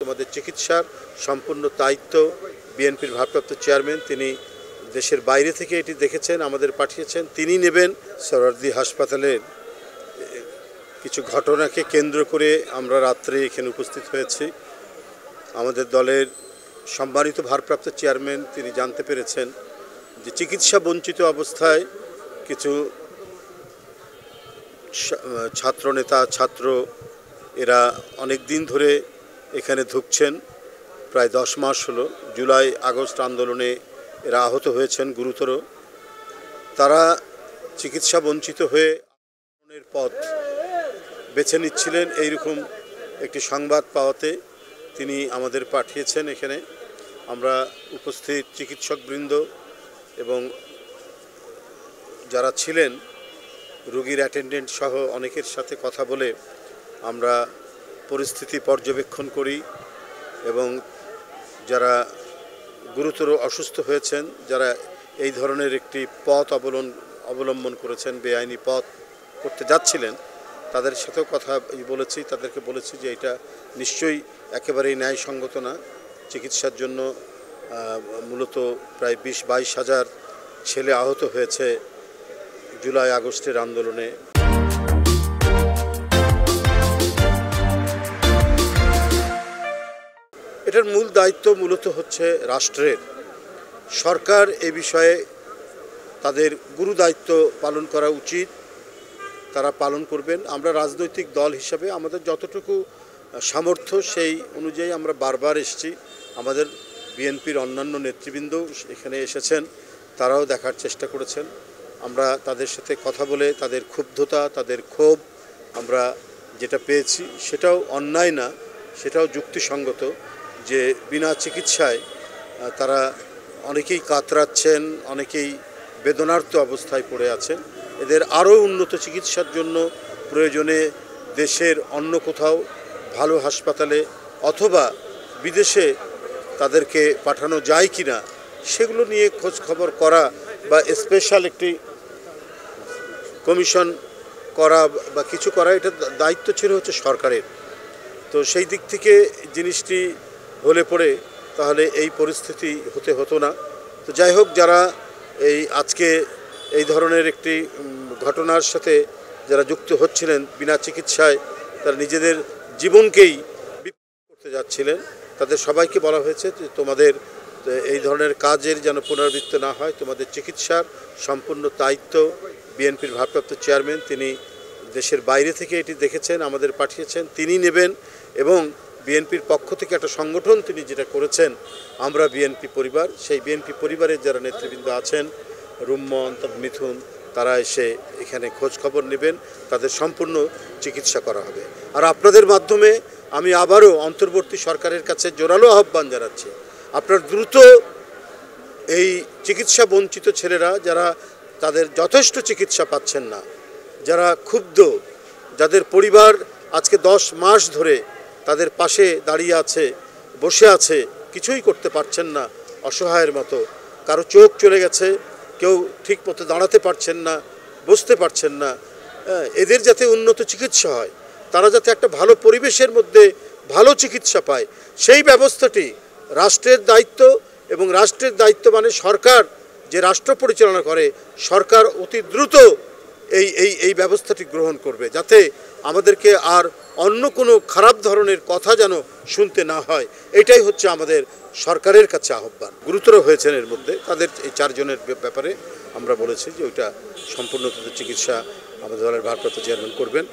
তোমাদের চিকিৎসার সম্পূর্ণ দায়িত্ব বিএনপির ভারপ্রাপ্ত চেয়ারম্যান তিনি দেশের বাইরে থেকে এটি দেখেছেন, আমাদের পাঠিয়েছেন, তিনি নেবেন। সোহরাওয়ার্দী হাসপাতালের কিছু ঘটনাকে কেন্দ্র করে আমরা রাত্রে এখানে উপস্থিত হয়েছি। আমাদের দলের সম্মানিত ভারপ্রাপ্ত চেয়ারম্যান তিনি জানতে পেরেছেন যে চিকিৎসা বঞ্চিত অবস্থায় কিছু ছাত্রনেতা ছাত্র এরা অনেক দিন ধরে এখানে ধুঁকছেন, প্রায় 10 মাস হলো। জুলাই আগস্ট আন্দোলনে এরা আহত হয়েছেন গুরুতর। তারা চিকিৎসা বঞ্চিত হয়ে আন্দোলনের পথ বেছে নিচ্ছিলেন, এইরকম একটি সংবাদ পাওয়াতে তিনি আমাদের পাঠিয়েছেন এখানে। আমরা উপস্থিত চিকিৎসকবৃন্দ এবং যারা ছিলেন রোগীর অ্যাটেন্ডেন্ট সহ অনেকের সাথে কথা বলে আমরা পরিস্থিতি পর্যবেক্ষণ করি এবং যারা গুরুতর অসুস্থ হয়েছেন, যারা এই ধরনের একটি পথ অবলম্বন করেছেন, বেআইনি পথ করতে যাচ্ছিলেন, তাদের সাথেও কথা বলেছি। তাদেরকে বলেছি যে এটা নিশ্চয়ই একেবারেই ন্যায়সঙ্গত না। চিকিৎসার জন্য মূলত প্রায় 20-22 হাজার ছেলে আহত হয়েছে জুলাই আগস্টের আন্দোলনে। এটার মূল দায়িত্ব মূলত হচ্ছে রাষ্ট্রের। সরকার এ বিষয়ে তাদের গুরু দায়িত্ব পালন করা উচিত, তারা পালন করবেন। আমরা রাজনৈতিক দল হিসাবে আমাদের যতটুকু সামর্থ্য সেই অনুযায়ী আমরা বারবার এসেছি। আমাদের বিএনপির অন্যান্য নেতৃবৃন্দ এখানে এসেছেন, তারাও দেখার চেষ্টা করেছেন। আমরা তাদের সাথে কথা বলে তাদের ক্ষুব্ধতা, তাদের ক্ষোভ আমরা যেটা পেয়েছি সেটাও অন্যায় না, সেটাও যুক্তিসঙ্গত যে বিনা চিকিৎসায় তারা অনেকেই কাতরাচ্ছেন, অনেকেই বেদনার্ত অবস্থায় পড়ে আছেন। এদের আরও উন্নত চিকিৎসার জন্য প্রয়োজনে দেশের অন্য কোথাও ভালো হাসপাতালে অথবা বিদেশে তাদেরকে পাঠানো যায় কি না সেগুলো নিয়ে খোঁজ খবর করা বা স্পেশাল একটি কমিশন করা বা কিছু করা, এটা দায়িত্ব ছিল হচ্ছে সরকারের। তো সেই দিক থেকে জিনিসটি হলে পড়ে তাহলে এই পরিস্থিতি হতো না। তো যাই হোক, যারা আজকে এই ধরনের একটি ঘটনার সাথে যারা যুক্ত হচ্ছিলেন, বিনা চিকিৎসায় তারা নিজেদের জীবনকেই বিপন্ন করতে যাচ্ছিলেন, তাদের সবাইকে বলা হয়েছে যে তোমাদের এই ধরনের কাজের যেন পুনরাবৃত্তি না হয়। তোমাদের চিকিৎসার সম্পূর্ণ দায়িত্ব বিএনপির ভারপ্রাপ্ত চেয়ারম্যান তিনি দেশের বাইরে থেকে এটি দেখেছেন, আমাদের পাঠিয়েছেন, তিনি নেবেন। এবং বিএনপির পক্ষ থেকে একটা সংগঠন তিনি যেটা করেছেন, আমরা বিএনপি পরিবার, সেই বিএনপি পরিবারের যারা নেতৃবৃন্দ আছেন, রুম্মন, মিথুন, তারা এসে এখানে খোঁজ খবর নেবেন, তাদের সম্পূর্ণ চিকিৎসা করা হবে। আর আপনাদের মাধ্যমে আমি আবারও অন্তর্বর্তী সরকারের কাছে জোরালো আহ্বান জানাচ্ছি, আপনার দ্রুত এই চিকিৎসা বঞ্চিত ছেলেরা যারা তাদের যথেষ্ট চিকিৎসা পাচ্ছেন না, যারা ক্ষুব্ধ, যাদের পরিবার আজকে 10 মাস ধরে তাদের পাশে দাঁড়িয়ে আছে, বসে আছে, কিছুই করতে পারছেন না, অসহায়ের মতো, কারো চোখ চলে গেছে, কেউ ঠিক মতো দাঁড়াতে পারছেন না, বসতে পারছেন না, এদের যাতে উন্নত চিকিৎসা হয়, তারা যাতে একটা ভালো পরিবেশের মধ্যে ভালো চিকিৎসা পায়, সেই ব্যবস্থাটি রাষ্ট্রের দায়িত্ব। এবং রাষ্ট্রের দায়িত্ব মানে সরকার যে রাষ্ট্র পরিচালনা করে, সরকার অতি দ্রুত এই ব্যবস্থাটি গ্রহণ করবে, যাতে আমাদেরকে আর অন্য কোনো খারাপ ধরনের কথা যেন শুনতে না হয়। এটাই হচ্ছে আমাদের সরকারের কাছে আহ্বান। গুরুতর হয়েছেন এর মধ্যে, তাদের এই 4 জনের ব্যাপারে আমরা বলেছি যে ওইটা সম্পূর্ণ তাদের চিকিৎসা আমাদের দলের ভারপ্রাপ্ত চেয়ারম্যান করবেন।